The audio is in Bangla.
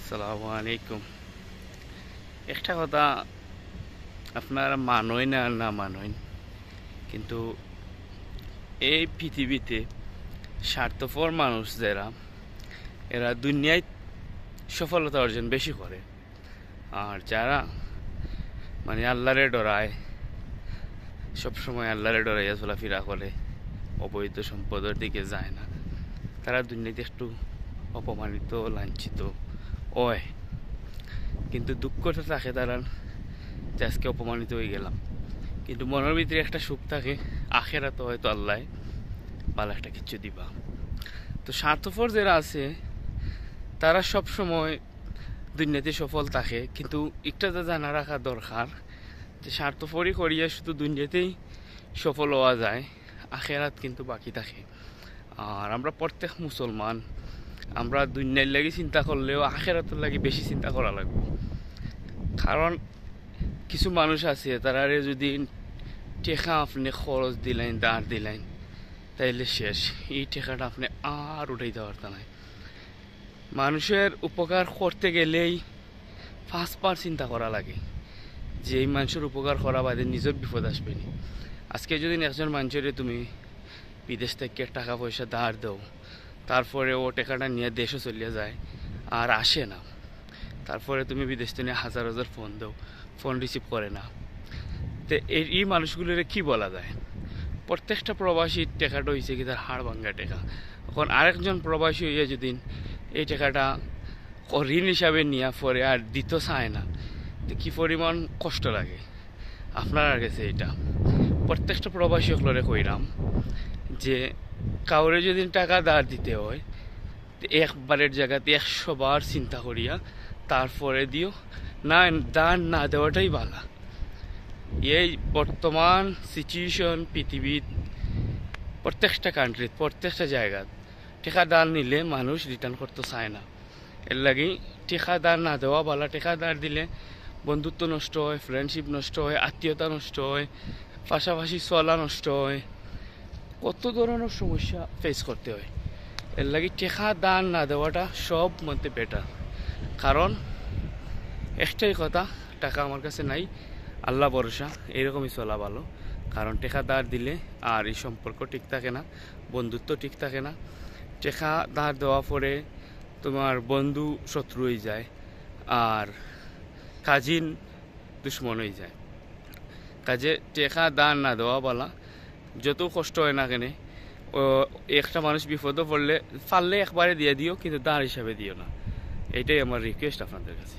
আসসালামু আলাইকুম। একটা কথা আপনারা মানই না না মানই, কিন্তু এই পৃথিবীতে স্বার্থপর মানুষ যারা, এরা দুনিয়ায় সফলতা অর্জন বেশি করে। আর যারা আল্লাহরে ডরায়, সবসময় আল্লাহরে ডরাইয়া চলাফেরা করে, অবৈধ সম্পদের দিকে যায় না, তারা দুনিয়াতে একটু অপমানিত লাঞ্ছিত হয়। কিন্তু দুঃখটা থাকে তারা যে আজকে অপমানিত হয়ে গেলাম, কিন্তু মনের ভিতরে একটা সুখ থাকে, আখেরাতে হয়তো আল্লাহ ভালো একটা কিছু দিবা। তো স্বার্থপর যারা আছে তারা সব সময় দুনিয়াতে সফল থাকে, কিন্তু একটা তো জানা রাখা দরকার যে স্বার্থপরই করিয়া শুধু দুনিয়াতেই সফল হওয়া যায়, আখেরাত কিন্তু বাকি থাকে। আর আমরা প্রত্যেক মুসলমান, আমরা দুনিয়ার লাগি চিন্তা করলেও আখেরাতের লাগি বেশি চিন্তা করা লাগবে। কারণ কিছু মানুষ আছে তারারে যদি টেকা আপনি খরচ দিলেন, দাঁড় দিলেন, তাইলে শেষ, এই টেকাটা আপনি আর উঠাইতে পারতেন না। মানুষের উপকার করতে গেলেই 5 বার চিন্তা করা লাগে যে এই মানুষের উপকার করা বাদে নিজের বিপদ আসবে না। আজকে যদি একজন মানুষের তুমি বিদেশ থেকে টাকা পয়সা ধার দাও, তারপরে ও টাকাটা নিয়ে দেশে চলিয়ে যায় আর আসে না, তারপরে তুমি বিদেশ থেকে হাজার হাজার ফোন দাও, ফোন রিসিভ করে না, তো এই মানুষগুলোর কি বলা যায়? প্রত্যেকটা প্রবাসীর টাকাটা হয়েছে কি তার হাড় ভাঙ্গা টাকা। এখন আরেকজন প্রবাসী হইয়া যদি এই টাকাটা ঋণ হিসাবে নিয়ে পরে আর দিতে চায় না, তো কি পরিমাণ কষ্ট লাগে আপনার কাছে। এটা প্রত্যেকটা প্রবাসী হলরে কইরাম যে কাউরে যদি টাকা ধার দিতে হয়, একবারের জায়গাতে 100 বার চিন্তা করিয়া তারপরে দিও, না দান না দেওয়াটাই ভালো। এই বর্তমান সিচুয়েশন পৃথিবীর প্রত্যেকটা কান্ট্রি, প্রত্যেকটা জায়গায় টেকা দান নিলে মানুষ রিটার্ন করতে চায় না। এর লাগি টেকা দান না দেওয়া ভালো। টেকা দান দিলে বন্ধুত্ব নষ্ট হয়, ফ্রেন্ডশিপ নষ্ট হয়, আত্মীয়তা নষ্ট হয়, পাশাপাশি চলা নষ্ট হয়, কত ধরনের সমস্যা ফেস করতে হয়। এর লাগি টেকা দান না দেওয়াটা সব মধ্যে বেটার। কারণ একটাই কথা, টাকা আমার কাছে নাই, আল্লাহ ভরসা, এরকমই চলা ভালো। কারণ টেকা ধার দিলে আর এই সম্পর্ক ঠিক থাকে না, বন্ধুত্ব ঠিক থাকে না। টেকা ধার দেওয়া পরে তোমার বন্ধু শত্রু হয়ে যায়, আর কাজিন দুশ্মন হয়ে যায়। কাজে টেকা দান না দেওয়া বলা, যত কষ্ট হয় না কেন, ও একটা মানুষ বিপদে পড়লে পারলে একবারে দিয়ে দিও, কিন্তু দাঁড় হিসাবে দিও না। এটাই আমার রিকোয়েস্ট আপনাদের কাছে।